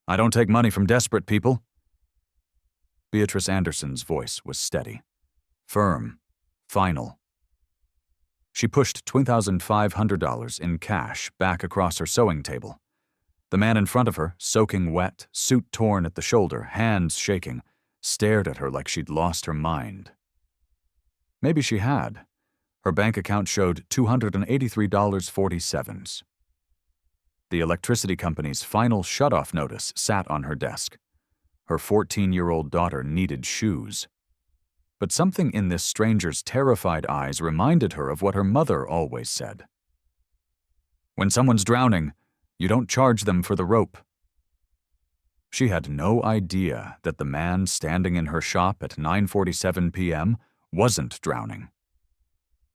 I don't take money from desperate people. Beatrice Anderson's voice was steady, firm, final. She pushed $2,500 in cash back across her sewing table. The man in front of her, soaking wet, suit torn at the shoulder, hands shaking, stared at her like she'd lost her mind. Maybe she had. Her bank account showed $283.47. The electricity company's final shutoff notice sat on her desk. Her 14-year-old daughter needed shoes. But something in this stranger's terrified eyes reminded her of what her mother always said. When someone's drowning, you don't charge them for the rope. She had no idea that the man standing in her shop at 9:47 p.m. wasn't drowning.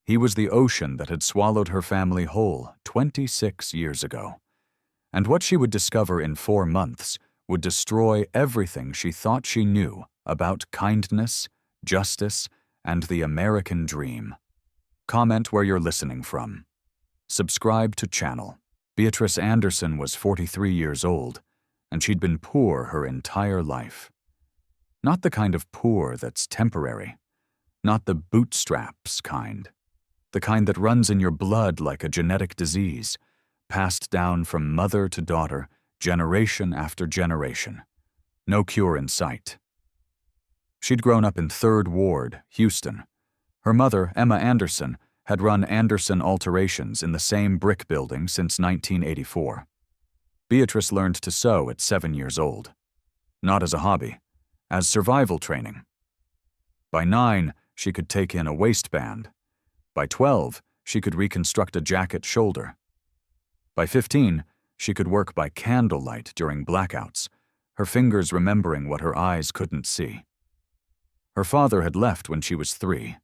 He was the ocean that had swallowed her family whole 26 years ago. And what she would discover in 4 months would destroy everything she thought she knew about kindness, justice, and the American dream. Comment where you're listening from. Subscribe to channel. Beatrice Anderson was 43 years old, and she'd been poor her entire life. Not the kind of poor that's temporary. Not the bootstraps kind. The kind that runs in your blood like a genetic disease, passed down from mother to daughter, generation after generation. No cure in sight. She'd grown up in 3rd Ward, Houston. Her mother, Emma Anderson, had run Anderson Alterations in the same brick building since 1984. Beatrice learned to sew at 7 years old. Not as a hobby, as survival training. By 9, she could take in a waistband. By 12, she could reconstruct a jacket shoulder. By 15, she could work by candlelight during blackouts, her fingers remembering what her eyes couldn't see. Her father had left when she was 3.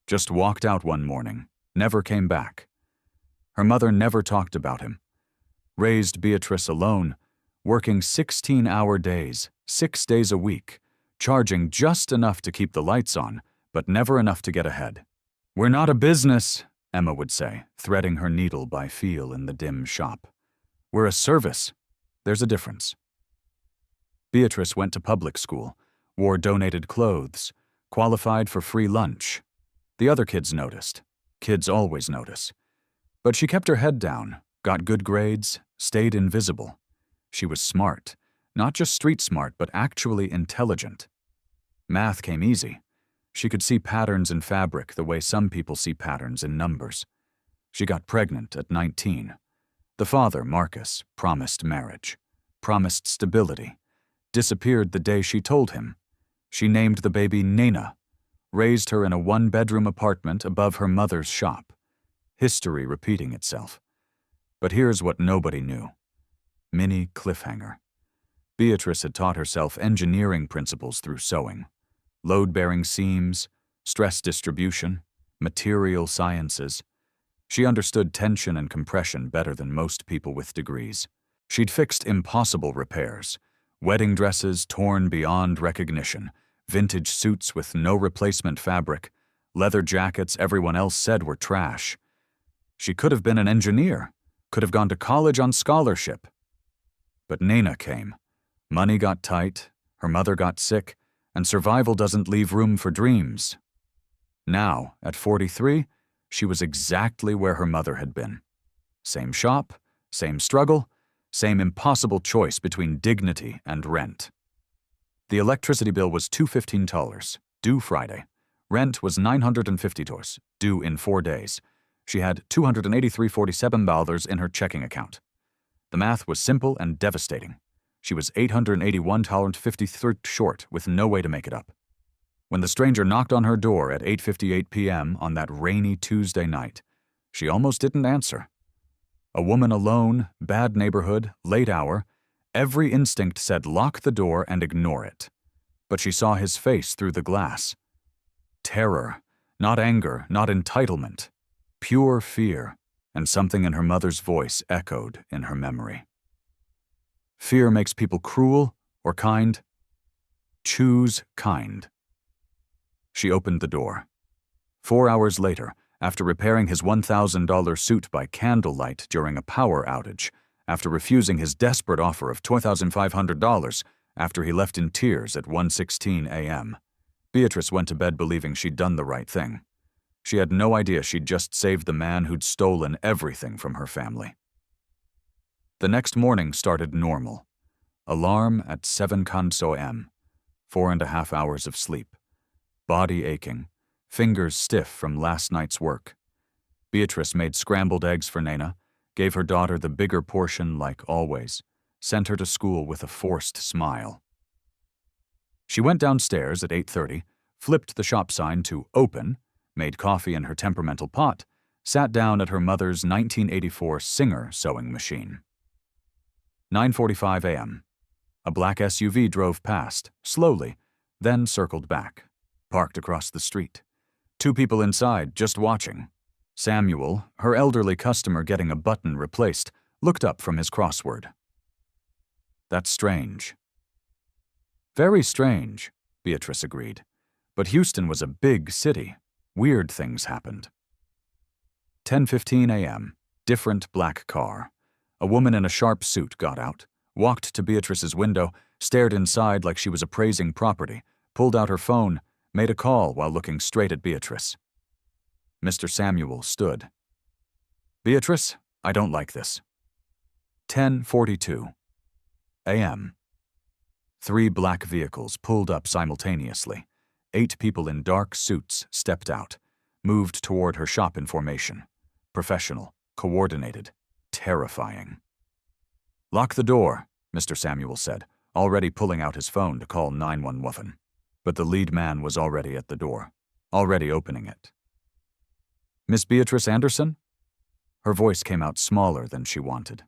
Just walked out one morning, never came back. Her mother never talked about him. Raised Beatrice alone, working 16-hour days, 6 days a week, charging just enough to keep the lights on, but never enough to get ahead. "We're not a business," Emma would say, threading her needle by feel in the dim shop. "We're a service. There's a difference." Beatrice went to public school, wore donated clothes, qualified for free lunch. The other kids noticed. Kids always notice. But she kept her head down, got good grades, stayed invisible. She was smart, not just street smart, but actually intelligent. Math came easy. She could see patterns in fabric the way some people see patterns in numbers. She got pregnant at 19. The father, Marcus, promised marriage, promised stability, disappeared the day she told him. She named the baby Nena, raised her in a 1-bedroom apartment above her mother's shop. History repeating itself. But here's what nobody knew. Mini cliffhanger. Beatrice had taught herself engineering principles through sewing. Load-bearing seams, stress distribution, material sciences. She understood tension and compression better than most people with degrees. She'd fixed impossible repairs, wedding dresses torn beyond recognition, vintage suits with no replacement fabric, leather jackets everyone else said were trash. She could have been an engineer, could have gone to college on scholarship. But Nena came. Money got tight, her mother got sick, and survival doesn't leave room for dreams. Now, at 43, she was exactly where her mother had been. Same shop, same struggle, same impossible choice between dignity and rent. The electricity bill was $215, due Friday. Rent was $950, due in 4 days. She had $283.47 in her checking account. The math was simple and devastating. She was $881.53 short with no way to make it up. When the stranger knocked on her door at 8:58 p.m. on that rainy Tuesday night, she almost didn't answer. A woman alone, bad neighborhood, late hour, every instinct said lock the door and ignore it. But she saw his face through the glass. Terror, not anger, not entitlement. Pure fear, and something in her mother's voice echoed in her memory. Fear makes people cruel or kind. Choose kind. She opened the door. 4 hours later, after repairing his $1,000 suit by candlelight during a power outage, after refusing his desperate offer of $2,500 after he left in tears at 1:16 a.m. Beatrice went to bed believing she'd done the right thing. She had no idea she'd just saved the man who'd stolen everything from her family. The next morning started normal. Alarm at 7:00 a.m. 4.5 hours of sleep. Body aching. Fingers stiff from last night's work. Beatrice made scrambled eggs for Nana, gave her daughter the bigger portion like always, sent her to school with a forced smile. She went downstairs at 8:30, flipped the shop sign to open, made coffee in her temperamental pot, sat down at her mother's 1984 Singer sewing machine. 9:45 a.m. A black SUV drove past, slowly, then circled back, parked across the street. 2 people inside, just watching. Samuel, her elderly customer getting a button replaced, looked up from his crossword. That's strange. Very strange, Beatrice agreed. But Houston was a big city. Weird things happened. 10:15 a.m. Different black car. A woman in a sharp suit got out, walked to Beatrice's window, stared inside like she was appraising property, pulled out her phone, made a call while looking straight at Beatrice. Mr. Samuel stood. Beatrice, I don't like this. 10:42 a.m. 3 black vehicles pulled up simultaneously. 8 people in dark suits stepped out, moved toward her shop in formation. Professional, coordinated, terrifying. Lock the door, Mr. Samuel said, already pulling out his phone to call 911. But the lead man was already at the door, already opening it. Miss Beatrice Anderson? Her voice came out smaller than she wanted.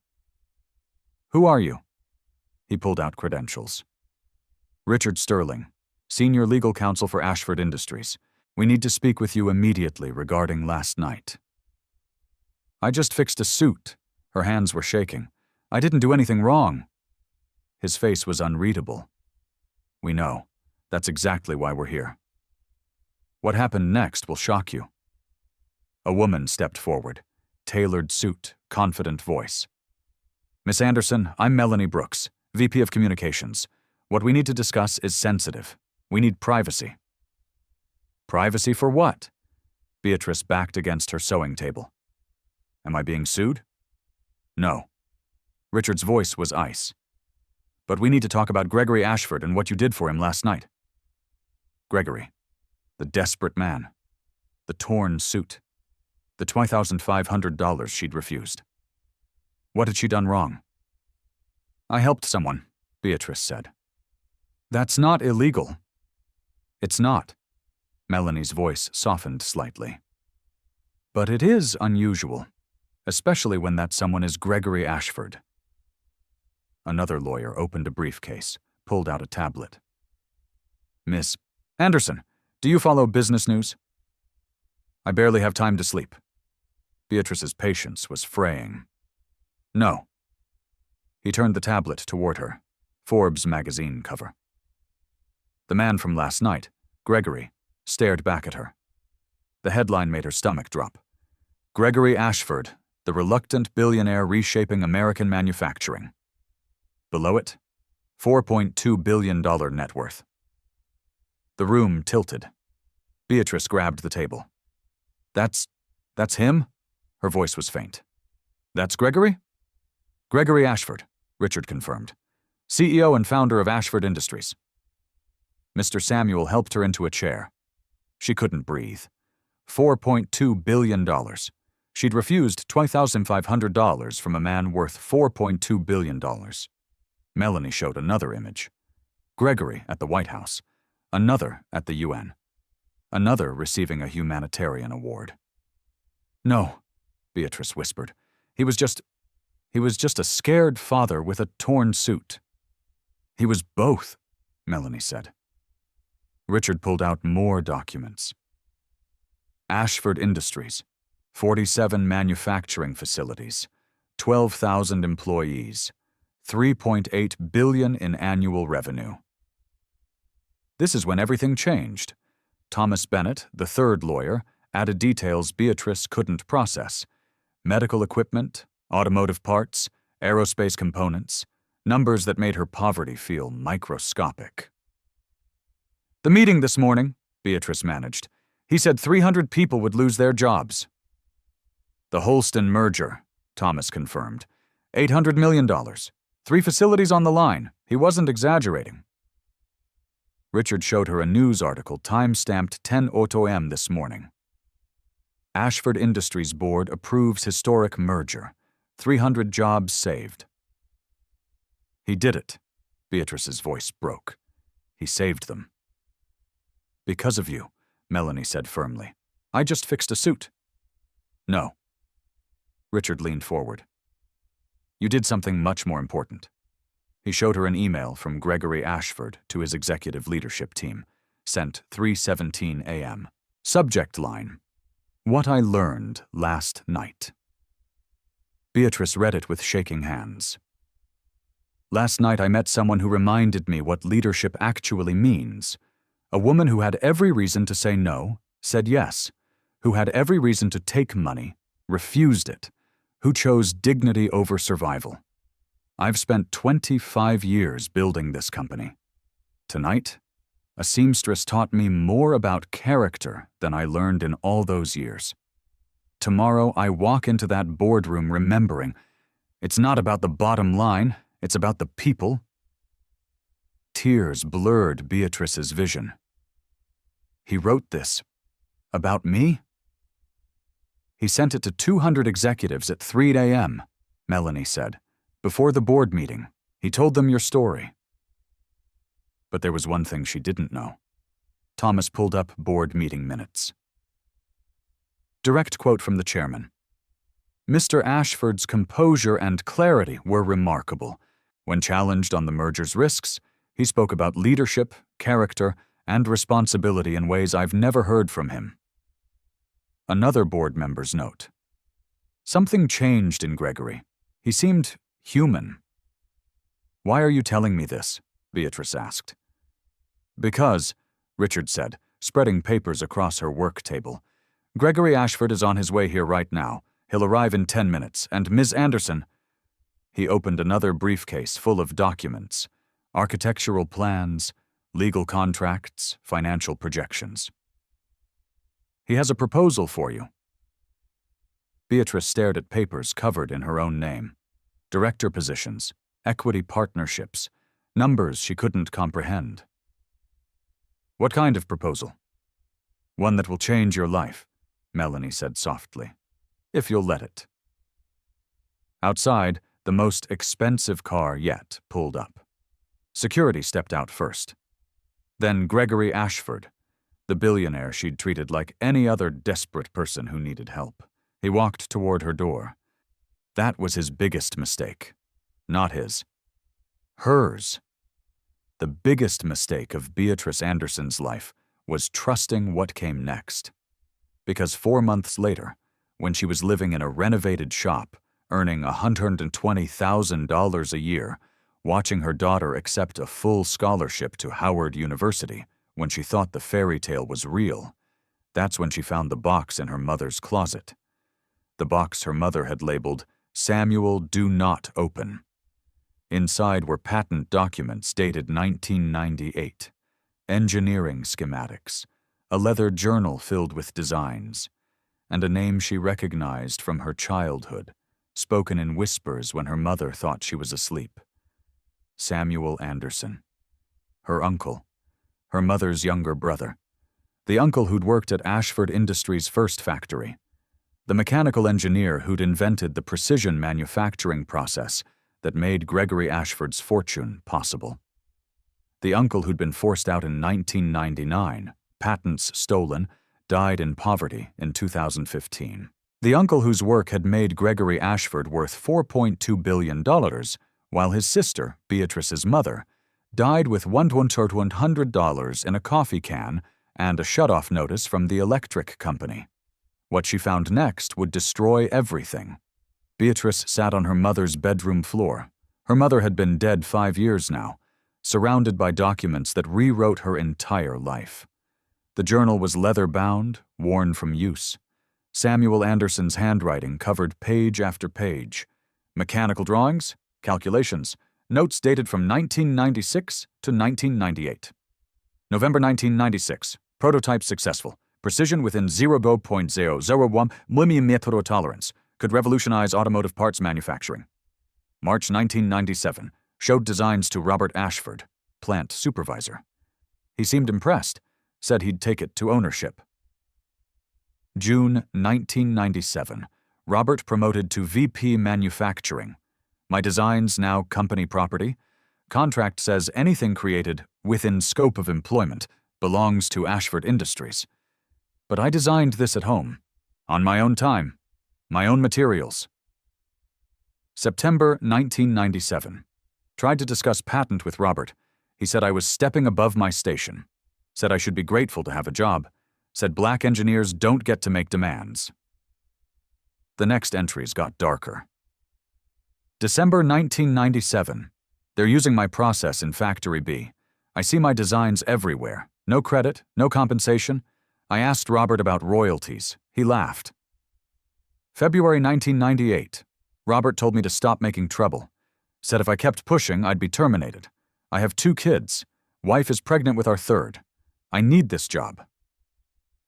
Who are you? He pulled out credentials. Richard Sterling, Senior Legal Counsel for Ashford Industries. We need to speak with you immediately regarding last night. I just fixed a suit. Her hands were shaking. I didn't do anything wrong. His face was unreadable. We know. That's exactly why we're here. What happened next will shock you. A woman stepped forward. Tailored suit, confident voice. Miss Anderson, I'm Melanie Brooks, VP of Communications. What we need to discuss is sensitive. We need privacy. Privacy for what? Beatrice backed against her sewing table. Am I being sued? No. Richard's voice was ice. But we need to talk about Gregory Ashford and what you did for him last night. Gregory. The desperate man. The torn suit. The $2,500 she'd refused. What had she done wrong? I helped someone, Beatrice said. That's not illegal. It's not. Melanie's voice softened slightly. But it is unusual, especially when that someone is Gregory Ashford. Another lawyer opened a briefcase, pulled out a tablet. Miss Anderson, do you follow business news? I barely have time to sleep. Beatrice's patience was fraying. No. He turned the tablet toward her. Forbes magazine cover. The man from last night, Gregory, stared back at her. The headline made her stomach drop. Gregory Ashford, the reluctant billionaire reshaping American manufacturing. Below it, $4.2 billion net worth. The room tilted. Beatrice grabbed the table. That's him? Her voice was faint. That's Gregory? Gregory Ashford, Richard confirmed. CEO and founder of Ashford Industries. Mr. Samuel helped her into a chair. She couldn't breathe. $4.2 billion. She'd refused $2,500 from a man worth $4.2 billion. Melanie showed another image. Gregory at the White House. Another at the UN. Another receiving a humanitarian award. No, Beatrice whispered. He was just a scared father with a torn suit. He was both, Melanie said. Richard pulled out more documents. Ashford Industries, 47 manufacturing facilities, 12,000 employees, $3.8 billion in annual revenue. This is when everything changed. Thomas Bennett, the third lawyer, added details Beatrice couldn't process. Medical equipment, automotive parts, aerospace components, numbers that made her poverty feel microscopic. "The meeting this morning," Beatrice managed. "He said 300 people would lose their jobs." "The Holston merger," Thomas confirmed. $800 million. 3 facilities on the line. He wasn't exaggerating. Richard showed her a news article time-stamped 10:00 a.m. this morning. Ashford Industries Board approves historic merger. 300 jobs saved. "He did it." Beatrice's voice broke. "He saved them." "Because of you," Melanie said firmly. "I just fixed a suit." "No." Richard leaned forward. "You did something much more important." He showed her an email from Gregory Ashford to his executive leadership team, sent 3:17 a.m. Subject line: "What I learned last night." Beatrice read it with shaking hands. "Last night I met someone who reminded me what leadership actually means. A woman who had every reason to say no, said yes. Who had every reason to take money, refused it. Who chose dignity over survival. I've spent 25 years building this company. Tonight, a seamstress taught me more about character than I learned in all those years. Tomorrow I walk into that boardroom remembering, it's not about the bottom line, it's about the people." Tears blurred Beatrice's vision. "He wrote this. About me?" "He sent it to 200 executives at 3 a.m., Melanie said. "Before the board meeting, he told them your story." But there was one thing she didn't know. Thomas pulled up board meeting minutes. Direct quote from the chairman. "Mr. Ashford's composure and clarity were remarkable. When challenged on the merger's risks, he spoke about leadership, character, and responsibility in ways I've never heard from him." Another board member's note. "Something changed in Gregory. He seemed human." "Why are you telling me this?" Beatrice asked. "Because," Richard said, spreading papers across her work table, "Gregory Ashford is on his way here right now. He'll arrive in 10 minutes, and Ms. Anderson—" He opened another briefcase full of documents, architectural plans, legal contracts, financial projections. "He has a proposal for you." Beatrice stared at papers covered in her own name. Director positions, equity partnerships, numbers she couldn't comprehend. "What kind of proposal?" "One that will change your life," Melanie said softly. "If you'll let it." Outside, the most expensive car yet pulled up. Security stepped out first. Then Gregory Ashford, the billionaire she'd treated like any other desperate person who needed help. He walked toward her door. That was his biggest mistake. Not his. Hers. The biggest mistake of Beatrice Anderson's life was trusting what came next. Because 4 months later, when she was living in a renovated shop, earning $120,000 a year, watching her daughter accept a full scholarship to Howard University when she thought the fairy tale was real, that's when she found the box in her mother's closet. The box her mother had labeled, "Samuel, do not open." Inside were patent documents dated 1998, engineering schematics, a leather journal filled with designs, and a name she recognized from her childhood, spoken in whispers when her mother thought she was asleep. Samuel Anderson. Her uncle. Her mother's younger brother. The uncle who'd worked at Ashford Industries' first factory. The mechanical engineer who'd invented the precision manufacturing process that made Gregory Ashford's fortune possible. The uncle who'd been forced out in 1999, patents stolen, died in poverty in 2015. The uncle whose work had made Gregory Ashford worth $4.2 billion, while his sister, Beatrice's mother, died with $100 in a coffee can and a shutoff notice from the electric company. What she found next would destroy everything. Beatrice sat on her mother's bedroom floor. Her mother had been dead 5 years now, surrounded by documents that rewrote her entire life. The journal was leather-bound, worn from use. Samuel Anderson's handwriting covered page after page. Mechanical drawings, calculations, notes dated from 1996 to 1998. November 1996. Prototype successful. Precision within 0.001 mm tolerance. Could revolutionize automotive parts manufacturing. March 1997. Showed designs to Robert Ashford, plant supervisor. He seemed impressed, said he'd take it to ownership. June 1997. Robert promoted to VP Manufacturing. My designs now company property. Contract says anything created within scope of employment belongs to Ashford Industries. But I designed this at home, on my own time, my own materials. September 1997. Tried to discuss patent with Robert. He said I was stepping above my station. Said I should be grateful to have a job. Said black engineers don't get to make demands. The next entries got darker. December 1997. They're using my process in Factory B. I see my designs everywhere. No credit, no compensation. I asked Robert about royalties. He laughed. February 1998. Robert told me to stop making trouble. Said if I kept pushing, I'd be terminated. I have 2 kids. Wife is pregnant with our 3rd. I need this job.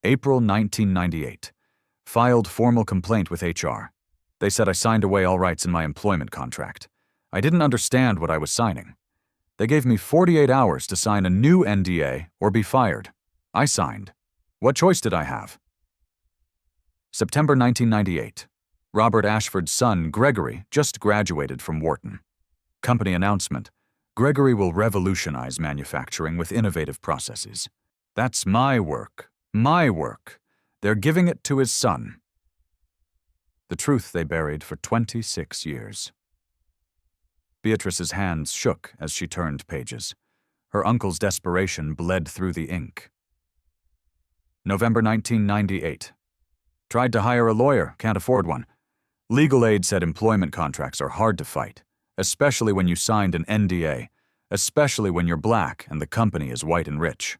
April 1998. Filed formal complaint with HR. They said I signed away all rights in my employment contract. I didn't understand what I was signing. They gave me 48 hours to sign a new NDA or be fired. I signed. What choice did I have? September 1998. Robert Ashford's son, Gregory, just graduated from Wharton. Company announcement. Gregory will revolutionize manufacturing with innovative processes. That's my work. My work. They're giving it to his son. The truth they buried for 26 years. Beatrice's hands shook as she turned pages. Her uncle's desperation bled through the ink. November 1998. Tried to hire a lawyer, can't afford one. Legal aid said employment contracts are hard to fight, especially when you signed an NDA, especially when you're black and the company is white and rich.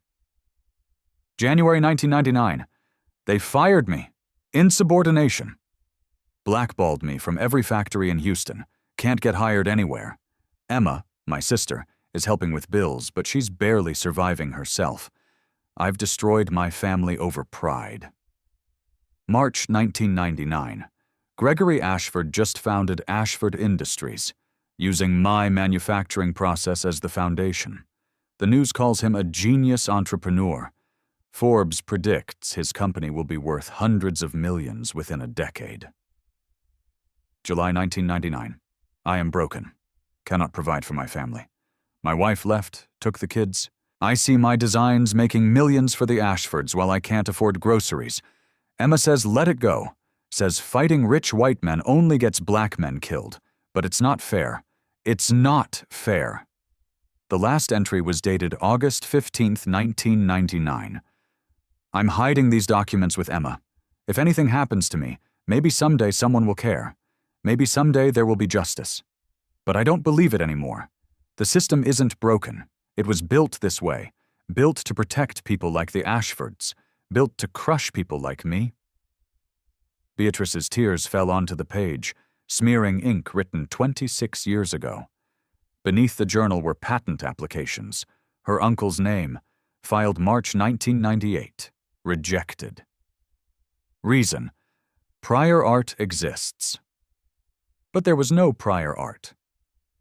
January 1999. They fired me. Insubordination. Blackballed me from every factory in Houston. Can't get hired anywhere. Emma, my sister, is helping with bills, but she's barely surviving herself. I've destroyed my family over pride. March 1999. Gregory Ashford just founded Ashford Industries, using my manufacturing process as the foundation. The news calls him a genius entrepreneur. Forbes predicts his company will be worth hundreds of millions within a decade. July 1999. I am broken. Cannot provide for my family. My wife left, took the kids. I see my designs making millions for the Ashfords while I can't afford groceries. Emma says let it go. Says fighting rich white men only gets black men killed. But it's not fair. It's not fair. The last entry was dated August 15, 1999. I'm hiding these documents with Emma. If anything happens to me, maybe someday someone will care. Maybe someday there will be justice. But I don't believe it anymore. The system isn't broken. It was built this way, built to protect people like the Ashfords, built to crush people like me. Beatrice's tears fell onto the page, smearing ink written 26 years ago. Beneath the journal were patent applications, her uncle's name, filed March 1998, rejected. Reason: prior art exists. But there was no prior art.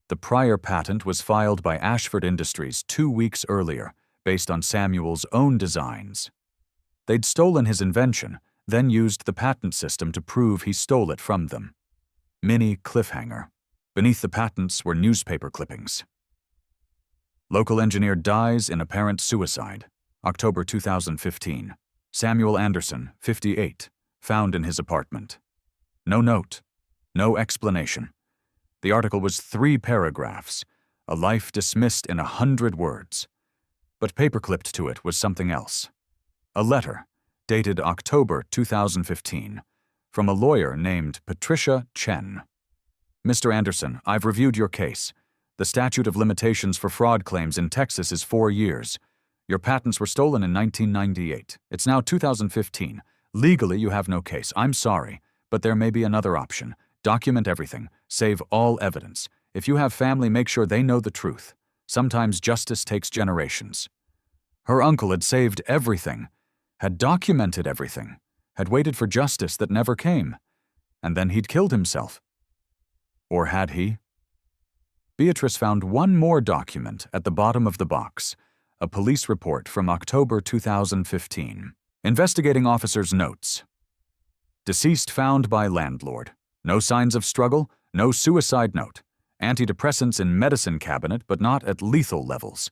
The prior patent was filed by Ashford Industries 2 weeks earlier, based on Samuel's own designs. They'd stolen his invention, then used the patent system to prove he stole it from them. Mini cliffhanger. Beneath the patents were newspaper clippings. Local engineer dies in apparent suicide. October 2015. Samuel Anderson, 58, found in his apartment. No note. No explanation. The article was 3 paragraphs, a life dismissed in 100 words. But paperclipped to it was something else. A letter, dated October 2015, from a lawyer named Patricia Chen. Mr. Anderson, I've reviewed your case. The statute of limitations for fraud claims in Texas is 4 years. Your patents were stolen in 1998. It's now 2015. Legally, you have no case. I'm sorry, but there may be another option. Document everything. Save all evidence. If you have family, make sure they know the truth. Sometimes justice takes generations. Her uncle had saved everything, had documented everything, had waited for justice that never came, and then he'd killed himself. Or had he? Beatrice found one more document at the bottom of the box, a police report from October 2015. Investigating officer's notes. Deceased found by landlord. No signs of struggle, no suicide note. Antidepressants in medicine cabinet, but not at lethal levels.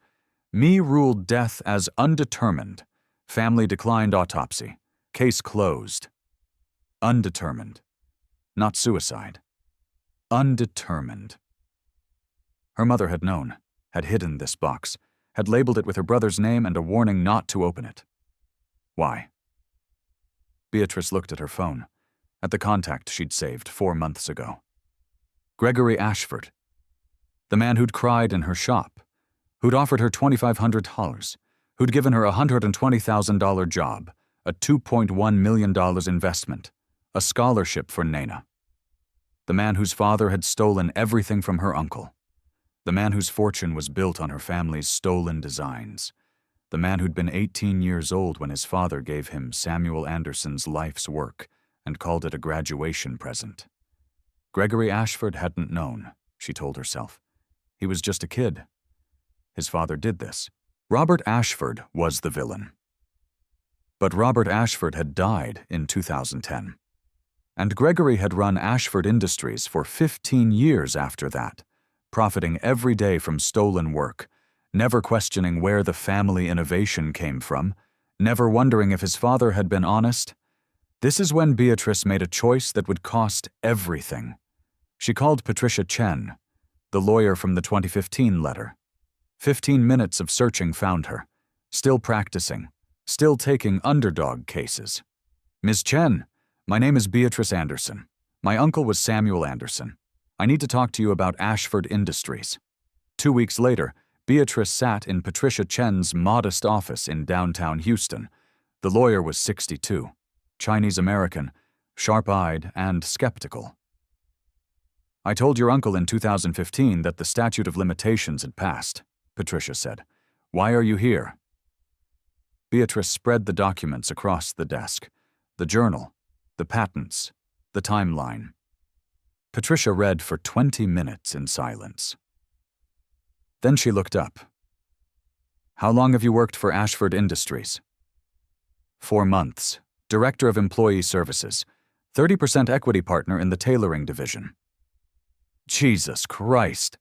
Me ruled death as undetermined. Family declined autopsy. Case closed. Undetermined. Not suicide. Undetermined. Her mother had known, had hidden this box, had labeled it with her brother's name and a warning not to open it. Why? Beatrice looked at her phone, at the contact she'd saved 4 months ago. Gregory Ashford, the man who'd cried in her shop, who'd offered her $2,500, who'd given her a $120,000 job, a $2.1 million investment, a scholarship for Nana. The man whose father had stolen everything from her uncle. The man whose fortune was built on her family's stolen designs. The man who'd been 18 years old when his father gave him Samuel Anderson's life's work and called it a graduation present. Gregory Ashford hadn't known, she told herself. He was just a kid. His father did this. Robert Ashford was the villain. But Robert Ashford had died in 2010. And Gregory had run Ashford Industries for 15 years after that, profiting every day from stolen work, never questioning where the family innovation came from, never wondering if his father had been honest. This is when Beatrice made a choice that would cost everything. She called Patricia Chen, the lawyer from the 2015 letter. 15 minutes of searching found her, still practicing, still taking underdog cases. Ms. Chen, my name is Beatrice Anderson. My uncle was Samuel Anderson. I need to talk to you about Ashford Industries. 2 weeks later, Beatrice sat in Patricia Chen's modest office in downtown Houston. The lawyer was 62, Chinese-American, sharp-eyed, and skeptical. I told your uncle in 2015 that the statute of limitations had passed, Patricia said. Why are you here? Beatrice spread the documents across the desk, the journal, the patents, the timeline. Patricia read for 20 minutes in silence. Then she looked up. How long have you worked for Ashford Industries? 4 months. Director of Employee Services. 30% equity partner in the tailoring division. Jesus Christ.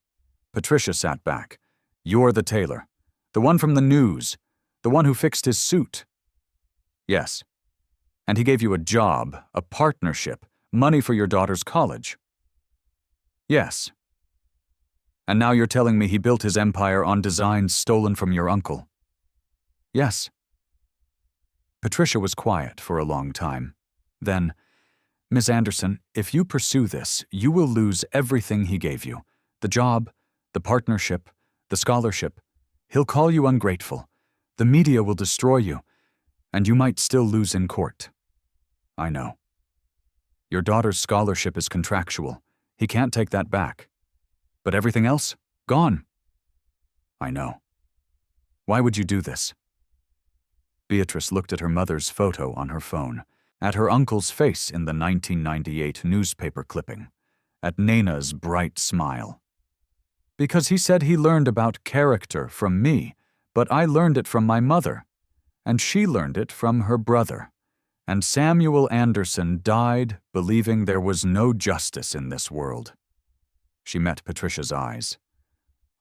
Patricia sat back. You're the tailor. The one from the news. The one who fixed his suit. Yes. And he gave you a job, a partnership, money for your daughter's college. Yes. And now you're telling me he built his empire on designs stolen from your uncle. Yes. Patricia was quiet for a long time. Then, Miss Anderson, if you pursue this, you will lose everything he gave you. The job, the partnership, the scholarship. He'll call you ungrateful. The media will destroy you, and you might still lose in court. I know. Your daughter's scholarship is contractual. He can't take that back. But everything else? Gone. I know. Why would you do this? Beatrice looked at her mother's photo on her phone, at her uncle's face in the 1998 newspaper clipping, at Nana's bright smile. Because he said he learned about character from me, but I learned it from my mother, and she learned it from her brother. And Samuel Anderson died believing there was no justice in this world. She met Patricia's eyes.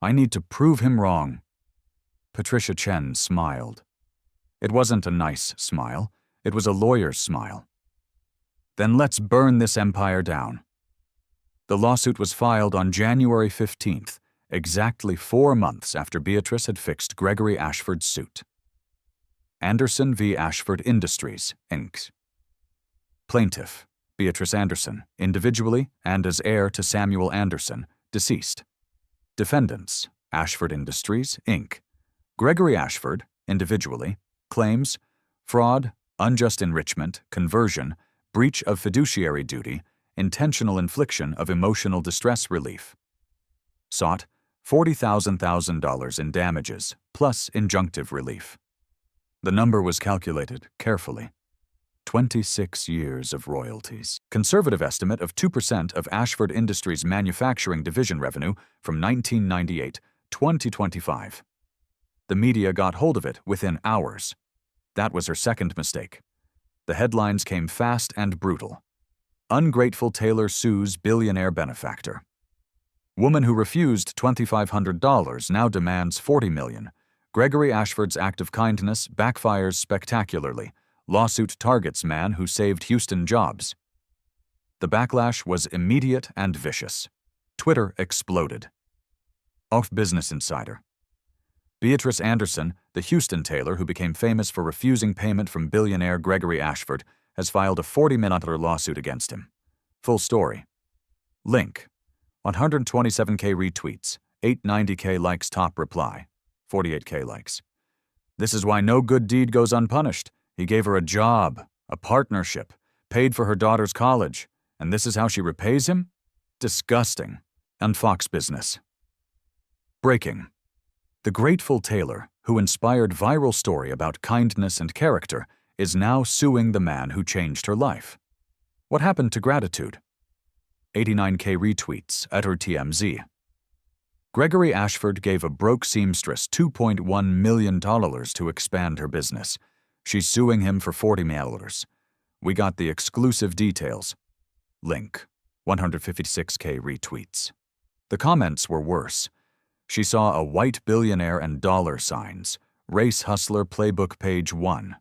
I need to prove him wrong. Patricia Chen smiled. It wasn't a nice smile. It was a lawyer's smile. Then let's burn this empire down. The lawsuit was filed on January 15th, exactly 4 months after Beatrice had fixed Gregory Ashford's suit. Anderson v. Ashford Industries, Inc. Plaintiff, Beatrice Anderson, individually and as heir to Samuel Anderson, deceased. Defendants, Ashford Industries, Inc. Gregory Ashford, individually, claims fraud, unjust enrichment, conversion, breach of fiduciary duty, intentional infliction of emotional distress relief. Sought $40,000 in damages, plus injunctive relief. The number was calculated carefully. 26 years of royalties. Conservative estimate of 2% of Ashford Industries' manufacturing division revenue from 1998 to 2025. The media got hold of it within hours. That was her second mistake. The headlines came fast and brutal. Ungrateful Tailor sues billionaire benefactor. Woman who refused $2,500 now demands $40 million. Gregory Ashford's act of kindness backfires spectacularly. Lawsuit targets man who saved Houston jobs. The backlash was immediate and vicious. Twitter exploded. Off Business Insider. Beatrice Anderson, the Houston tailor who became famous for refusing payment from billionaire Gregory Ashford, has filed a $40 million lawsuit against him. Full story. Link. 127K retweets, 890K likes top reply, 48K likes. This is why no good deed goes unpunished. He gave her a job, a partnership, paid for her daughter's college, and this is how she repays him? Disgusting. On Fox Business. Breaking. The grateful tailor, who inspired viral story about kindness and character, is now suing the man who changed her life. What happened to gratitude? 89K retweets at her TMZ. Gregory Ashford gave a broke seamstress $2.1 million to expand her business. She's suing him for $40 million. We got the exclusive details. Link. 156K retweets. The comments were worse. She saw a white billionaire and dollar signs. Race Hustler Playbook page 1.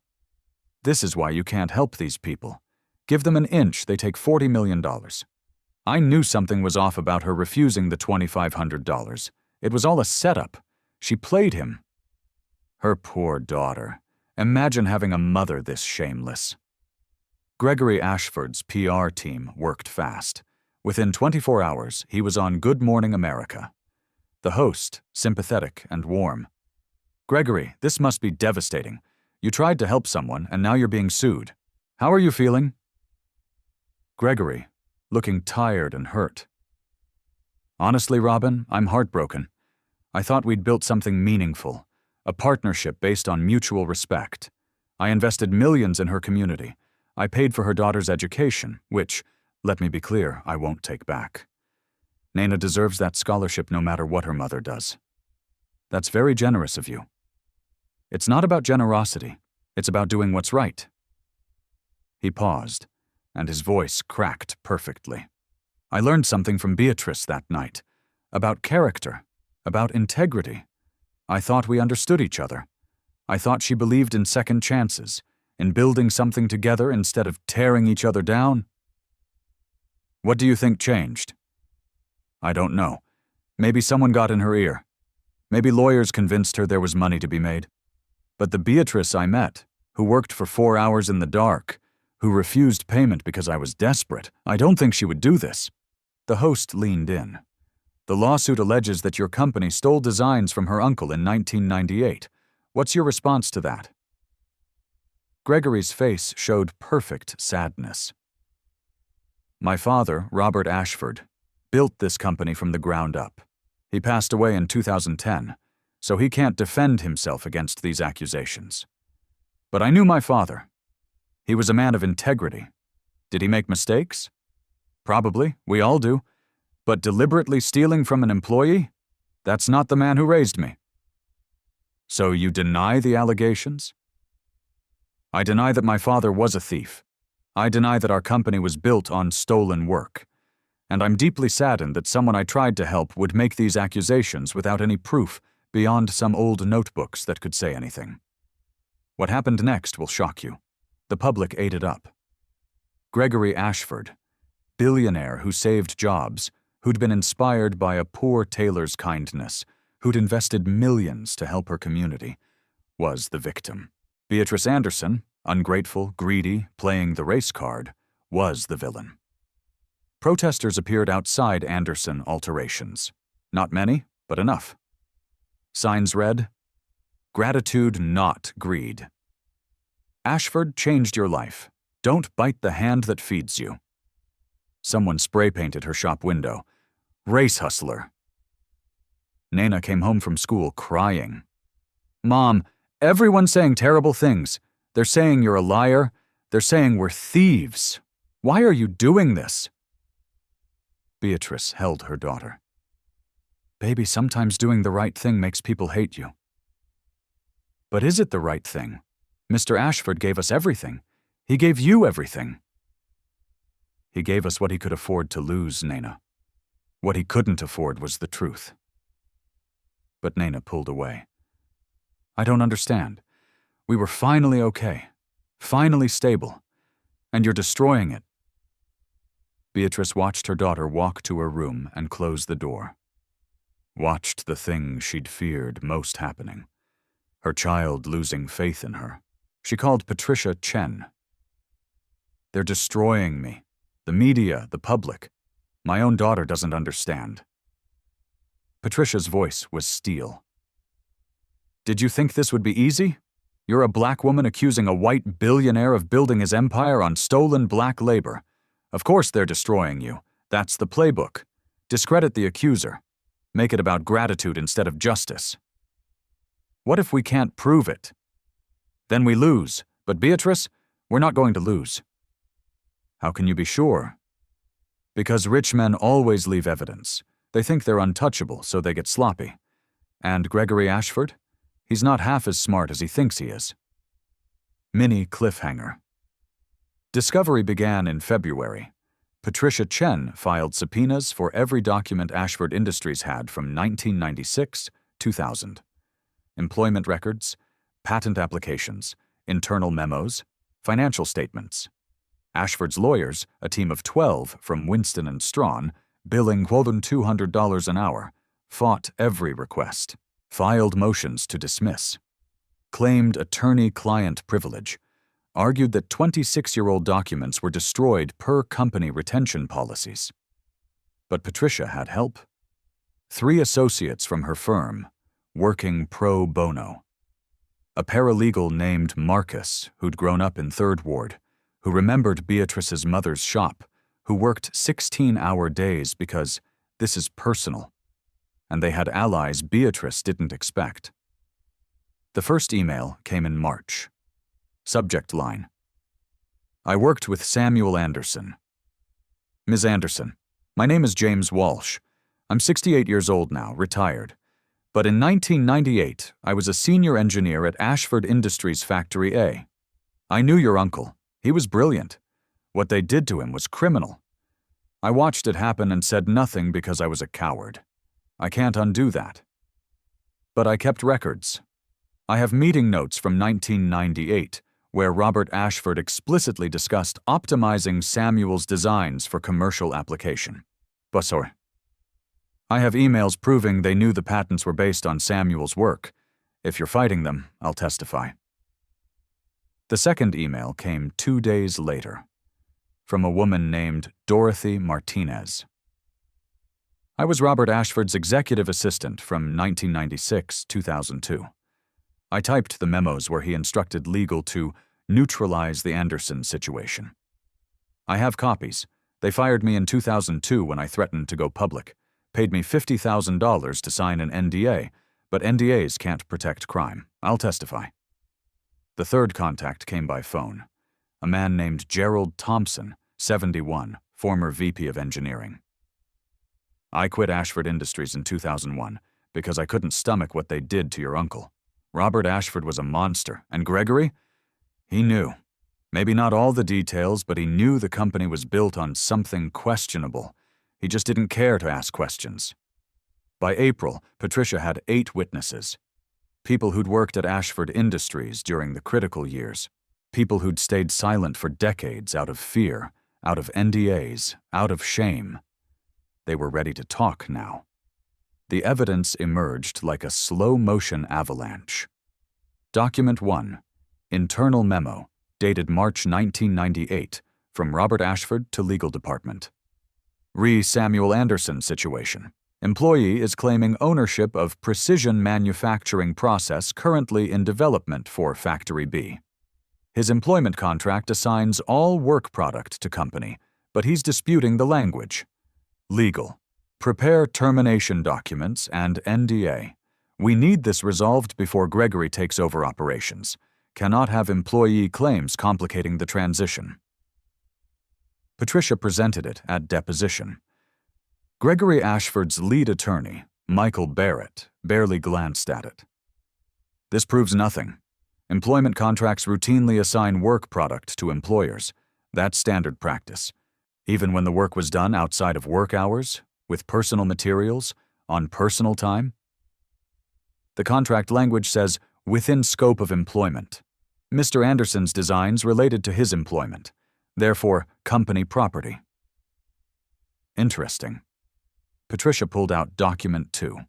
This is why you can't help these people. Give them an inch, they take $40 million. I knew something was off about her refusing the $2,500. It was all a setup. She played him. Her poor daughter. Imagine having a mother this shameless. Gregory Ashford's PR team worked fast. Within 24 hours, he was on Good Morning America. The host, sympathetic and warm. Gregory, this must be devastating. You tried to help someone, and now you're being sued. How are you feeling? Gregory, looking tired and hurt. Honestly, Robin, I'm heartbroken. I thought we'd built something meaningful, a partnership based on mutual respect. I invested millions in her community. I paid for her daughter's education, which, let me be clear, I won't take back. Nana deserves that scholarship no matter what her mother does. That's very generous of you. It's not about generosity. It's about doing what's right. He paused, and his voice cracked perfectly. I learned something from Beatrice that night, about character, about integrity. I thought we understood each other. I thought she believed in second chances, in building something together instead of tearing each other down. What do you think changed? I don't know. Maybe someone got in her ear. Maybe lawyers convinced her there was money to be made. But the Beatrice I met, who worked for 4 hours in the dark, who refused payment because I was desperate, I don't think she would do this. The host leaned in. The lawsuit alleges that your company stole designs from her uncle in 1998. What's your response to that? Gregory's face showed perfect sadness. My father, Robert Ashford, built this company from the ground up. He passed away in 2010, so he can't defend himself against these accusations. But I knew my father. He was a man of integrity. Did he make mistakes? Probably, we all do. But deliberately stealing from an employee? That's not the man who raised me. So you deny the allegations? I deny that my father was a thief. I deny that our company was built on stolen work. And I'm deeply saddened that someone I tried to help would make these accusations without any proof beyond some old notebooks that could say anything. What happened next will shock you. The public ate it up. Gregory Ashford, billionaire who saved jobs, who'd been inspired by a poor tailor's kindness, who'd invested millions to help her community, was the victim. Beatrice Anderson, ungrateful, greedy, playing the race card, was the villain. Protesters appeared outside Anderson alterations. Not many, but enough. Signs read, "Gratitude, not greed." Ashford changed your life. Don't bite the hand that feeds you. Someone spray-painted her shop window. Race hustler. Naina came home from school crying. Mom, everyone's saying terrible things. They're saying you're a liar. They're saying we're thieves. Why are you doing this? Beatrice held her daughter. Baby, sometimes doing the right thing makes people hate you. But is it the right thing? Mr. Ashford gave us everything. He gave you everything. He gave us what he could afford to lose, Naina. What he couldn't afford was the truth. But Naina pulled away. I don't understand. We were finally okay. Finally stable. And you're destroying it. Beatrice watched her daughter walk to her room and close the door. Watched the thing she'd feared most happening. Her child losing faith in her. She called Patricia Chen. They're destroying me. The media, the public. My own daughter doesn't understand. Patricia's voice was steel. Did you think this would be easy? You're a black woman accusing a white billionaire of building his empire on stolen black labor. Of course they're destroying you. That's the playbook. Discredit the accuser. Make it about gratitude instead of justice. What if we can't prove it? Then we lose. But Beatrice, we're not going to lose. How can you be sure? Because rich men always leave evidence. They think they're untouchable, so they get sloppy. And Gregory Ashford? He's not half as smart as he thinks he is. Mini cliffhanger. Discovery began in February. Patricia Chen filed subpoenas for every document Ashford Industries had from 1996-2000. Employment records, patent applications, internal memos, financial statements. Ashford's lawyers, a team of 12 from Winston and Strawn, billing $200 an hour, fought every request, filed motions to dismiss, claimed attorney-client privilege, argued that 26-year-old documents were destroyed per company retention policies. But Patricia had help. 3 associates from her firm, working pro bono. A paralegal named Marcus, who'd grown up in 3rd Ward, who remembered Beatrice's mother's shop, who worked 16-hour days because this is personal, and they had allies Beatrice didn't expect. The first email came in March. Subject line: I worked with Samuel Anderson. Ms. Anderson, my name is James Walsh. I'm 68 years old now, retired. But in 1998, I was a senior engineer at Ashford Industries Factory A. I knew your uncle. He was brilliant. What they did to him was criminal. I watched it happen and said nothing because I was a coward. I can't undo that. But I kept records. I have meeting notes from 1998, where Robert Ashford explicitly discussed optimizing Samuel's designs for commercial application. Basor. I have emails proving they knew the patents were based on Samuel's work. If you're fighting them, I'll testify. The second email came 2 days later, from a woman named Dorothy Martinez. I was Robert Ashford's executive assistant from 1996-2002. I typed the memos where he instructed legal to neutralize the Anderson situation. I have copies. They fired me in 2002 when I threatened to go public, paid me $50,000 to sign an NDA, but NDAs can't protect crime. I'll testify. The third contact came by phone. A man named Gerald Thompson, 71, former VP of Engineering. I quit Ashford Industries in 2001 because I couldn't stomach what they did to your uncle. Robert Ashford was a monster, and Gregory? He knew. Maybe not all the details, but he knew the company was built on something questionable. He just didn't care to ask questions. By April, Patricia had 8 witnesses. People who'd worked at Ashford Industries during the critical years. People who'd stayed silent for decades out of fear, out of NDAs, out of shame. They were ready to talk now. The evidence emerged like a slow-motion avalanche. Document 1, internal memo, dated March 1998, from Robert Ashford to Legal Department. Samuel Anderson situation. Employee is claiming ownership of precision manufacturing process currently in development for Factory B. His employment contract assigns all work product to company, but he's disputing the language. Legal. Prepare termination documents and NDA. We need this resolved before Gregory takes over operations. Cannot have employee claims complicating the transition. Patricia presented it at deposition. Gregory Ashford's lead attorney, Michael Barrett, barely glanced at it. This proves nothing. Employment contracts routinely assign work product to employers. That's standard practice. Even when the work was done outside of work hours, with personal materials, on personal time. The contract language says, within scope of employment. Mr. Anderson's designs related to his employment, therefore company property. Interesting. Patricia pulled out document 2.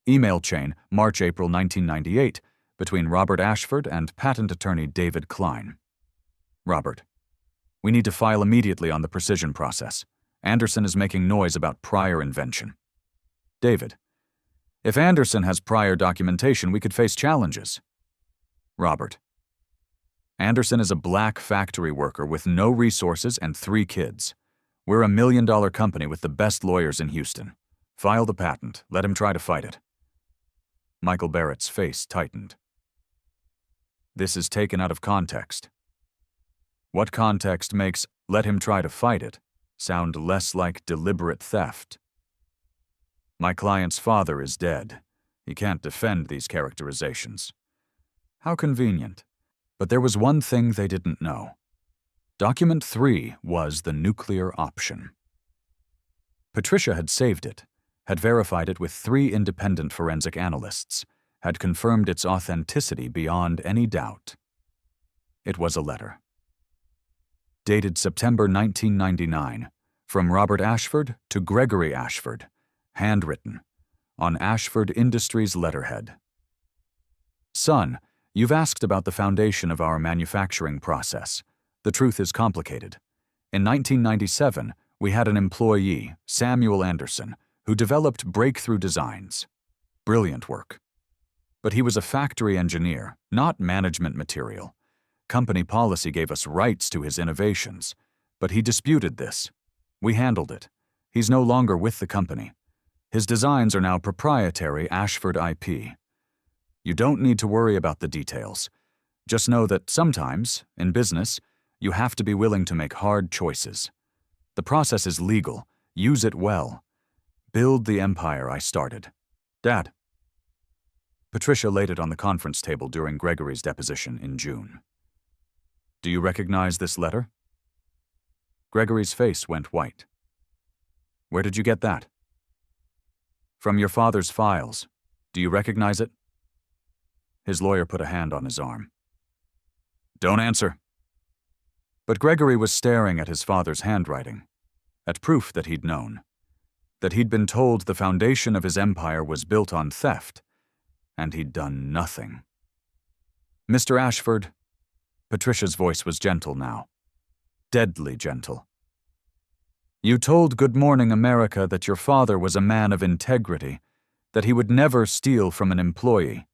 Email chain, March-April 1998, between Robert Ashford and patent attorney David Klein. Robert, we need to file immediately on the precision process. Anderson is making noise about prior invention. David, if Anderson has prior documentation, we could face challenges. Robert, Anderson is a black factory worker with no resources and 3 kids. We're a $1 million company with the best lawyers in Houston. File the patent. Let him try to fight it. Michael Barrett's face tightened. This is taken out of context. What context makes "let him try to fight it" sound less like deliberate theft? My client's father is dead. He can't defend these characterizations. How convenient. But there was one thing they didn't know. Document 3 was the nuclear option. Patricia had saved it, had verified it with 3 independent forensic analysts, had confirmed its authenticity beyond any doubt. It was a letter. Dated September 1999, from Robert Ashford to Gregory Ashford, handwritten, on Ashford Industries letterhead. Son, you've asked about the foundation of our manufacturing process. The truth is complicated. In 1997, we had an employee, Samuel Anderson, who developed breakthrough designs. Brilliant work. But he was a factory engineer, not management material. Company policy gave us rights to his innovations, but he disputed this. We handled it. He's no longer with the company. His designs are now proprietary Ashford IP. You don't need to worry about the details. Just know that sometimes, in business, you have to be willing to make hard choices. The process is legal. Use it well. Build the empire I started. Dad. Patricia laid it on the conference table during Gregory's deposition in June. Do you recognize this letter? Gregory's face went white. Where did you get that? From your father's files. Do you recognize it? His lawyer put a hand on his arm. Don't answer. But Gregory was staring at his father's handwriting, at proof that he'd known, that he'd been told the foundation of his empire was built on theft, and he'd done nothing. Mr. Ashford, Patricia's voice was gentle now, deadly gentle. You told Good Morning America that your father was a man of integrity, that he would never steal from an employee.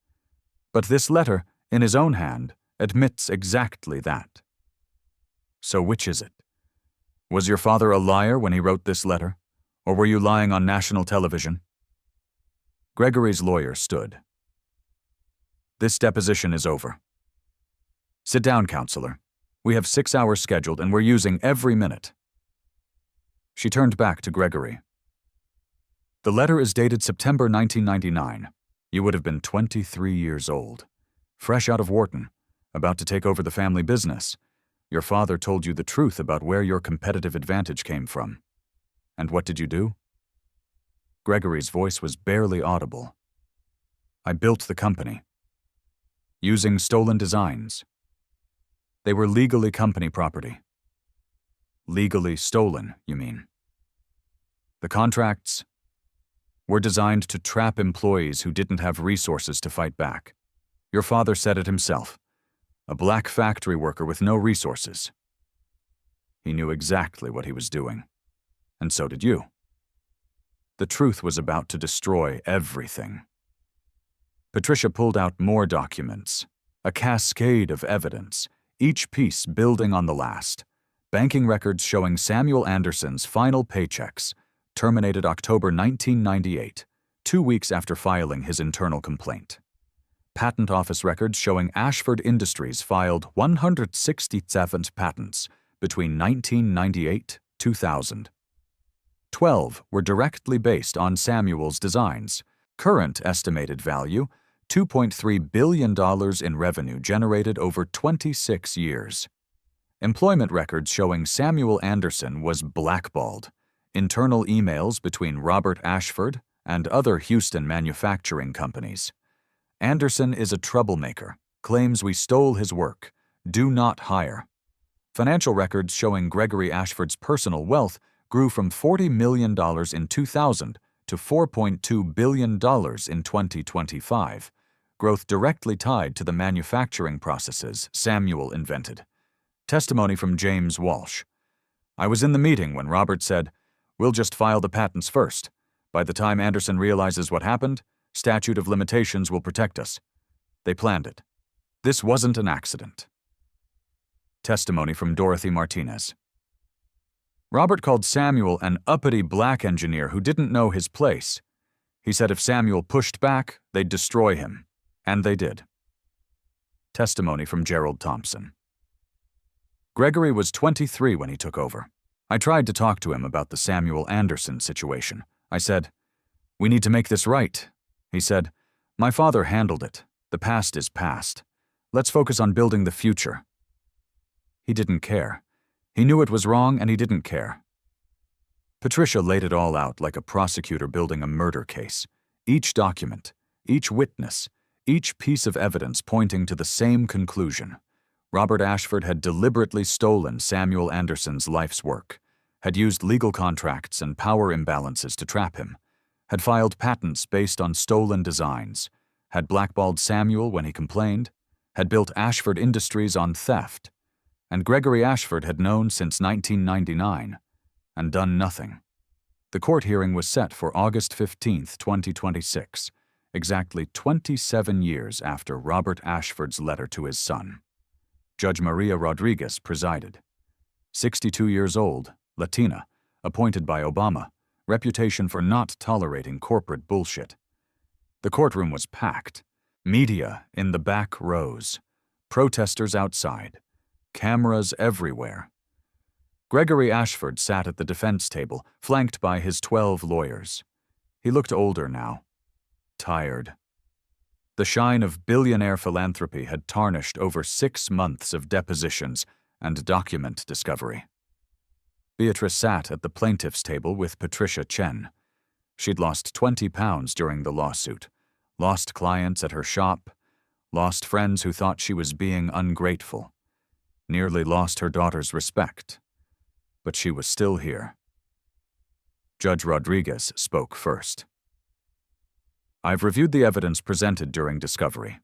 But this letter, in his own hand, admits exactly that. So which is it? Was your father a liar when he wrote this letter, or were you lying on national television? Gregory's lawyer stood. This deposition is over. Sit down, counselor. We have 6 hours scheduled and we're using every minute. She turned back to Gregory. The letter is dated September 1999. You would have been 23 years old, fresh out of Wharton, about to take over the family business. Your father told you the truth about where your competitive advantage came from. And what did you do? Gregory's voice was barely audible. I built the company. Using stolen designs. They were legally company property. Legally stolen, you mean? The contracts were designed to trap employees who didn't have resources to fight back. Your father said it himself. A black factory worker with no resources. He knew exactly what he was doing. And so did you. The truth was about to destroy everything. Patricia pulled out more documents, a cascade of evidence, each piece building on the last, Banking records showing Samuel Anderson's final paychecks, terminated October 1998, 2 weeks after filing his internal complaint. Patent office records showing Ashford Industries filed 167 patents between 1998-2000. 12 were directly based on Samuel's designs. Current estimated value, $2.3 billion in revenue generated over 26 years. Employment records showing Samuel Anderson was blackballed. Internal emails between Robert Ashford and other Houston manufacturing companies. Anderson is a troublemaker, claims we stole his work, do not hire. Financial records showing Gregory Ashford's personal wealth grew from $40 million in 2000 to $4.2 billion in 2025, growth directly tied to the manufacturing processes Samuel invented. Testimony from James Walsh. I was in the meeting when Robert said, "We'll just file the patents first. By the time Anderson realizes what happened, statute of limitations will protect us." They planned it. This wasn't an accident. Testimony from Dorothy Martinez. Robert called Samuel an uppity black engineer who didn't know his place. He said if Samuel pushed back, they'd destroy him. And they did. Testimony from Gerald Thompson. Gregory was 23 when he took over. I tried to talk to him about the Samuel Anderson situation. I said, "We need to make this right." He said, "My father handled it. The past is past. Let's focus on building the future." He didn't care. He knew it was wrong and he didn't care. Patricia laid it all out like a prosecutor building a murder case. Each document, each witness, each piece of evidence pointing to the same conclusion. Robert Ashford had deliberately stolen Samuel Anderson's life's work, had used legal contracts and power imbalances to trap him, had filed patents based on stolen designs, had blackballed Samuel when he complained, had built Ashford Industries on theft, and Gregory Ashford had known since 1999 and done nothing. The court hearing was set for August 15, 2026, exactly 27 years after Robert Ashford's letter to his son. Judge Maria Rodriguez presided. 62 years old, Latina, appointed by Obama, reputation for not tolerating corporate bullshit. The courtroom was packed. Media in the back rows. Protesters outside. Cameras everywhere. Gregory Ashford sat at the defense table, flanked by his 12 lawyers. He looked older now. Tired. The shine of billionaire philanthropy had tarnished over 6 months of depositions and document discovery. Beatrice sat at the plaintiff's table with Patricia Chen. She'd lost 20 pounds during the lawsuit, lost clients at her shop, lost friends who thought she was being ungrateful, nearly lost her daughter's respect. But she was still here. Judge Rodriguez spoke first. "I've reviewed the evidence presented during discovery.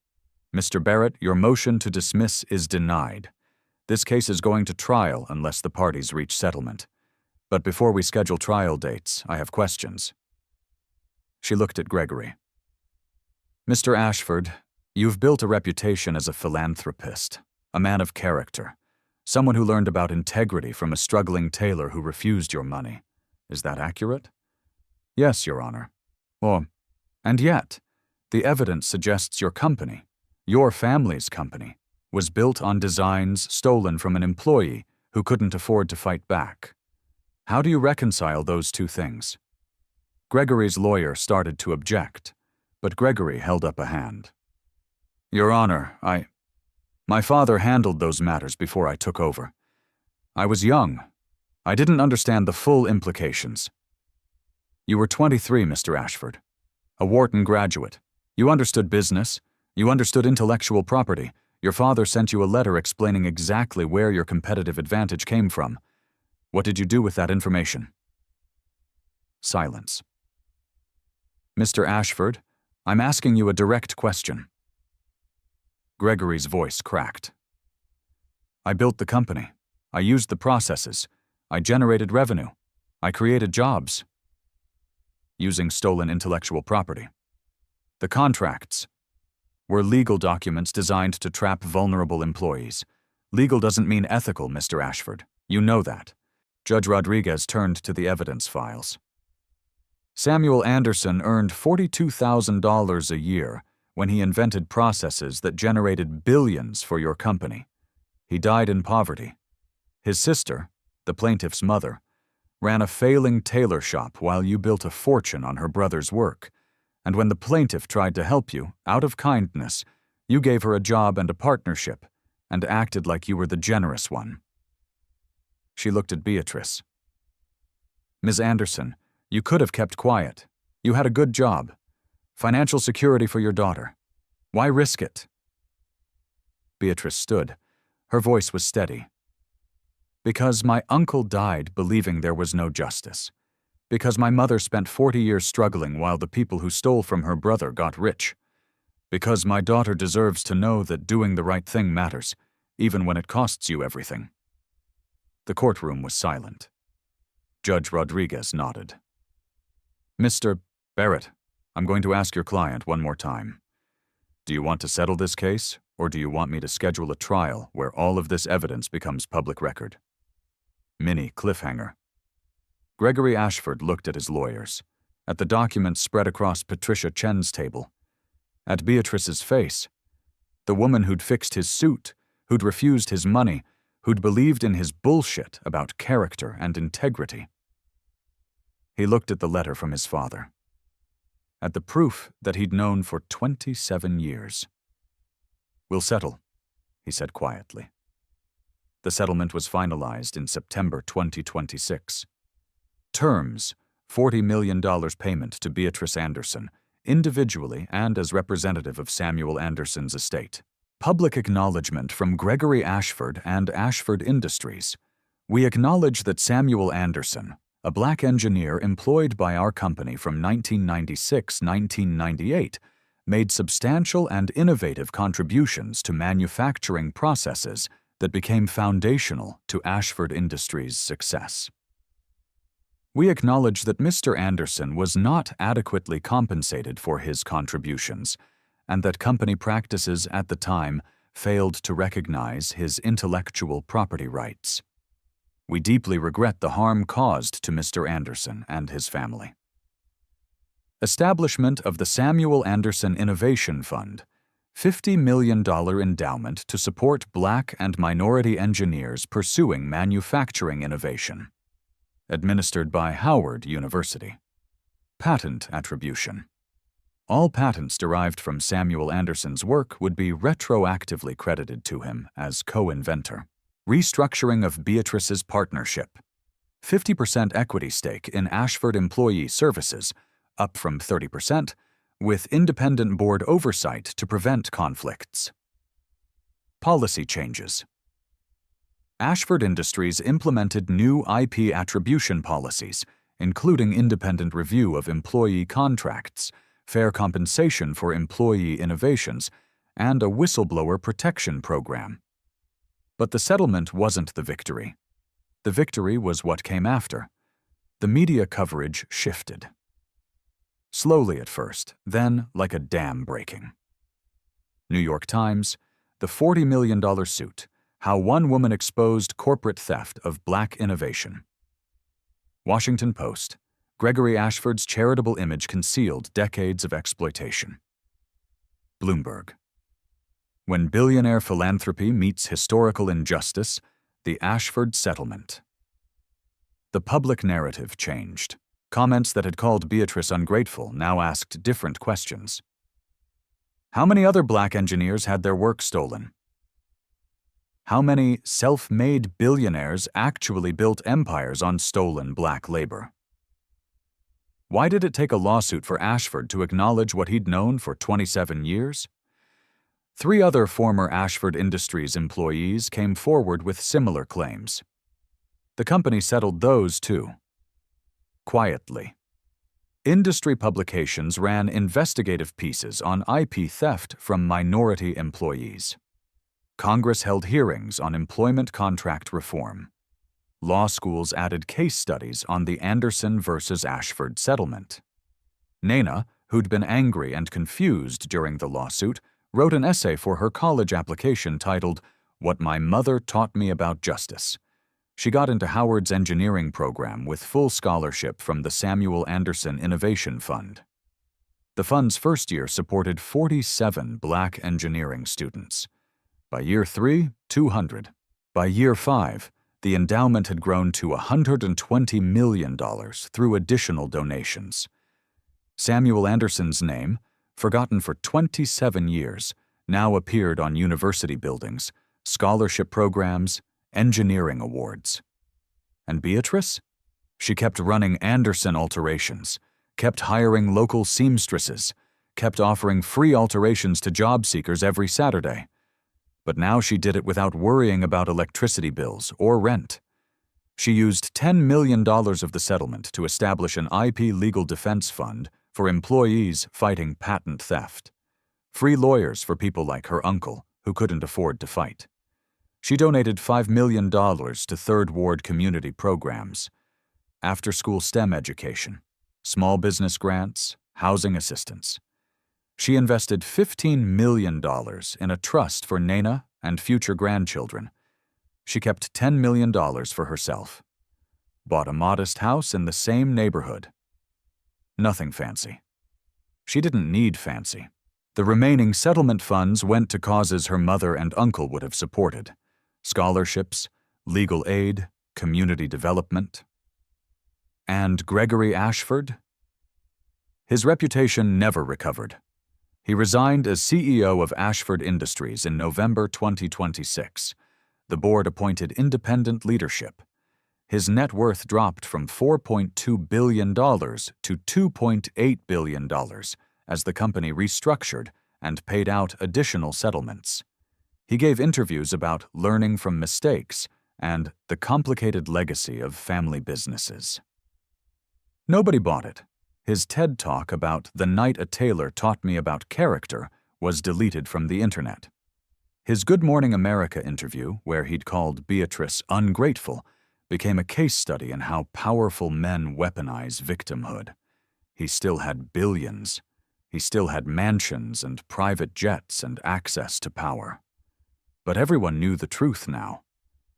Mr. Barrett, your motion to dismiss is denied. This case is going to trial unless the parties reach settlement. But before we schedule trial dates, I have questions." She looked at Gregory. "Mr. Ashford, you've built a reputation as a philanthropist, a man of character, someone who learned about integrity from a struggling tailor who refused your money. Is that accurate?" "Yes, Your Honor." And yet, the evidence suggests your company, your family's company, was built on designs stolen from an employee who couldn't afford to fight back. How do you reconcile those two things?" Gregory's lawyer started to object, but Gregory held up a hand. "Your Honor, my father handled those matters before I took over. I was young. I didn't understand the full implications." "You were 23, Mr. Ashford. A Wharton graduate. You understood business. You understood intellectual property. Your father sent you a letter explaining exactly where your competitive advantage came from. What did you do with that information?" Silence. "Mr. Ashford, I'm asking you a direct question." Gregory's voice cracked. "I built the company. I used the processes. I generated revenue. I created jobs." Using stolen intellectual property. The contracts were legal documents designed to trap vulnerable employees. Legal doesn't mean ethical, Mr. Ashford. You know that. Judge Rodriguez turned to the evidence files. Samuel Anderson earned $42,000 a year when he invented processes that generated billions for your company. He died in poverty. His sister, the plaintiff's mother, ran a failing tailor shop while you built a fortune on her brother's work, and when the plaintiff tried to help you, out of kindness, you gave her a job and a partnership and acted like you were the generous one. She looked at Beatrice. Ms. Anderson, you could have kept quiet. You had a good job. Financial security for your daughter. Why risk it? Beatrice stood. Her voice was steady. Because my uncle died believing there was no justice. Because my mother spent 40 years struggling while the people who stole from her brother got rich. Because my daughter deserves to know that doing the right thing matters, even when it costs you everything. The courtroom was silent. Judge Rodriguez nodded. Mr. Barrett, I'm going to ask your client one more time. Do you want to settle this case, or do you want me to schedule a trial where all of this evidence becomes public record? Mini cliffhanger. Gregory Ashford looked at his lawyers, at the documents spread across Patricia Chen's table, at Beatrice's face, the woman who'd fixed his suit, who'd refused his money, who'd believed in his bullshit about character and integrity. He looked at the letter from his father, at the proof that he'd known for 27 years. We'll settle, he said quietly. The settlement was finalized in September 2026. Terms: $40 million payment to Beatrice Anderson, individually and as representative of Samuel Anderson's estate. Public acknowledgement from Gregory Ashford and Ashford Industries. We acknowledge that Samuel Anderson, a black engineer employed by our company from 1996-1998, made substantial and innovative contributions to manufacturing processes that became foundational to Ashford Industries' success. We acknowledge that Mr. Anderson was not adequately compensated for his contributions, and that company practices at the time failed to recognize his intellectual property rights. We deeply regret the harm caused to Mr. Anderson and his family. Establishment of the Samuel Anderson Innovation Fund, $50 million endowment to support black and minority engineers pursuing manufacturing innovation. Administered by Howard University. Patent attribution. All patents derived from Samuel Anderson's work would be retroactively credited to him as co-inventor. Restructuring of Beatrice's partnership. 50% equity stake in Ashford Employee Services, up from 30%, with independent board oversight to prevent conflicts. Policy changes. Ashford Industries implemented new IP attribution policies, including independent review of employee contracts, fair compensation for employee innovations, and a whistleblower protection program. But the settlement wasn't the victory. The victory was what came after. The media coverage shifted. Slowly at first, then like a dam breaking. New York Times, the $40 million suit, how one woman exposed corporate theft of black innovation. Washington Post, Gregory Ashford's charitable image concealed decades of exploitation. Bloomberg, when billionaire philanthropy meets historical injustice, the Ashford settlement. The public narrative changed. Comments that had called Beatrice ungrateful now asked different questions. How many other black engineers had their work stolen? How many self-made billionaires actually built empires on stolen black labor? Why did it take a lawsuit for Ashford to acknowledge what he'd known for 27 years? 3 other former Ashford Industries employees came forward with similar claims. The company settled those too. Quietly. Industry publications ran investigative pieces on IP theft from minority employees. Congress held hearings on employment contract reform. Law schools added case studies on the Anderson versus Ashford settlement. Nana, who'd been angry and confused during the lawsuit, wrote an essay for her college application titled, "What My Mother Taught Me About Justice." She got into Howard's engineering program with full scholarship from the Samuel Anderson Innovation Fund. The fund's first year supported 47 Black engineering students. By year 3, 200. By year 5, the endowment had grown to $120 million through additional donations. Samuel Anderson's name, forgotten for 27 years, now appeared on university buildings, scholarship programs, engineering awards. And Beatrice? She kept running Anderson alterations, kept hiring local seamstresses, kept offering free alterations to job seekers every Saturday. But now she did it without worrying about electricity bills or rent. She used $10 million of the settlement to establish an IP legal defense fund for employees fighting patent theft. Free lawyers for people like her uncle, who couldn't afford to fight. She donated $5 million to Third Ward community programs, after-school STEM education, small business grants, housing assistance. She invested $15 million in a trust for Nana and future grandchildren. She kept $10 million for herself. Bought a modest house in the same neighborhood. Nothing fancy. She didn't need fancy. The remaining settlement funds went to causes her mother and uncle would have supported: scholarships, legal aid, community development. And Gregory Ashford? His reputation never recovered. He resigned as CEO of Ashford Industries in November 2026. The board appointed independent leadership. His net worth dropped from $4.2 billion to $2.8 billion as the company restructured and paid out additional settlements. He gave interviews about learning from mistakes and the complicated legacy of family businesses. Nobody bought it. His TED Talk about the night a tailor taught me about character was deleted from the internet. His Good Morning America interview, where he'd called Beatrice ungrateful, became a case study in how powerful men weaponize victimhood. He still had billions. He still had mansions and private jets and access to power. But everyone knew the truth now.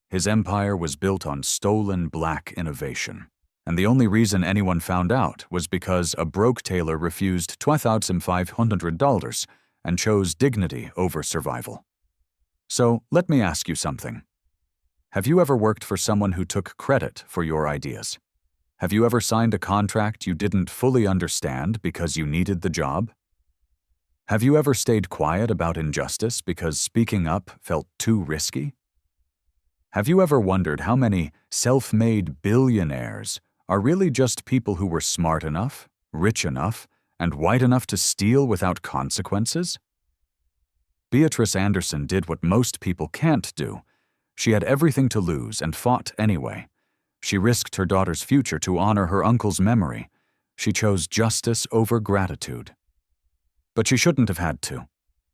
His empire was built on stolen black innovation. And the only reason anyone found out was because a broke tailor refused $2,500 and chose dignity over survival. So let me ask you something. Have you ever worked for someone who took credit for your ideas? Have you ever signed a contract you didn't fully understand because you needed the job? Have you ever stayed quiet about injustice because speaking up felt too risky? Have you ever wondered how many self-made billionaires are really just people who were smart enough, rich enough, and white enough to steal without consequences? Beatrice Anderson did what most people can't do. She had everything to lose and fought anyway. She risked her daughter's future to honor her uncle's memory. She chose justice over gratitude. But she shouldn't have had to.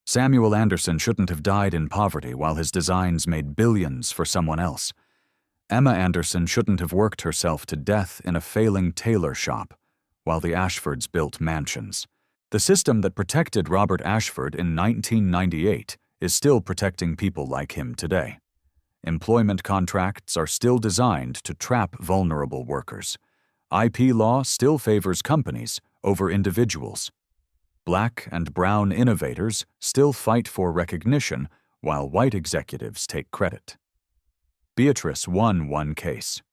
Samuel Anderson shouldn't have died in poverty while his designs made billions for someone else. Emma Anderson shouldn't have worked herself to death in a failing tailor shop while the Ashfords built mansions. The system that protected Robert Ashford in 1998 is still protecting people like him today. Employment contracts are still designed to trap vulnerable workers. IP law still favors companies over individuals. Black and brown innovators still fight for recognition while white executives take credit. Beatrice won one case.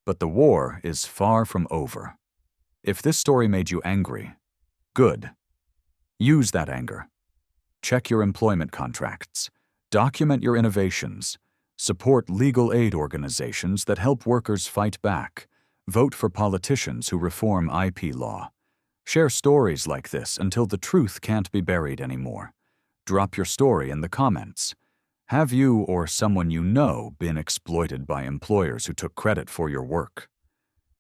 But the war is far from over. If this story made you angry, good. Use that anger. Check your employment contracts. Document your innovations. Support legal aid organizations that help workers fight back. Vote for politicians who reform IP law. Share stories like this until the truth can't be buried anymore. Drop your story in the comments. Have you or someone you know been exploited by employers who took credit for your work?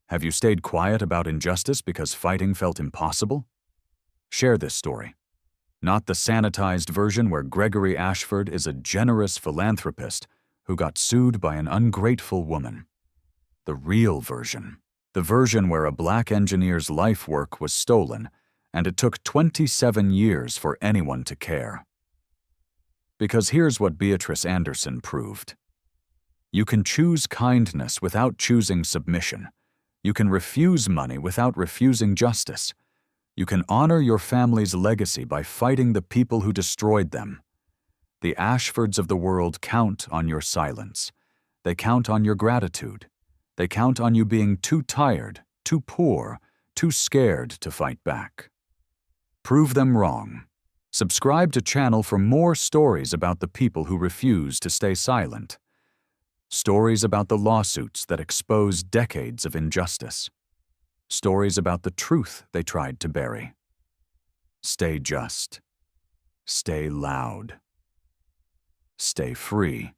Have you stayed quiet about injustice because fighting felt impossible? Share this story. Not the sanitized version where Gregory Ashford is a generous philanthropist who got sued by an ungrateful woman. The real version. The version where a black engineer's life work was stolen, and it took 27 years for anyone to care. Because here's what Beatrice Anderson proved. You can choose kindness without choosing submission. You can refuse money without refusing justice. You can honor your family's legacy by fighting the people who destroyed them. The Ashfords of the world count on your silence. They count on your gratitude. They count on you being too tired, too poor, too scared to fight back. Prove them wrong. Subscribe to channel for more stories about the people who refuse to stay silent. Stories about the lawsuits that expose decades of injustice. Stories about the truth they tried to bury. Stay just. Stay loud. Stay free.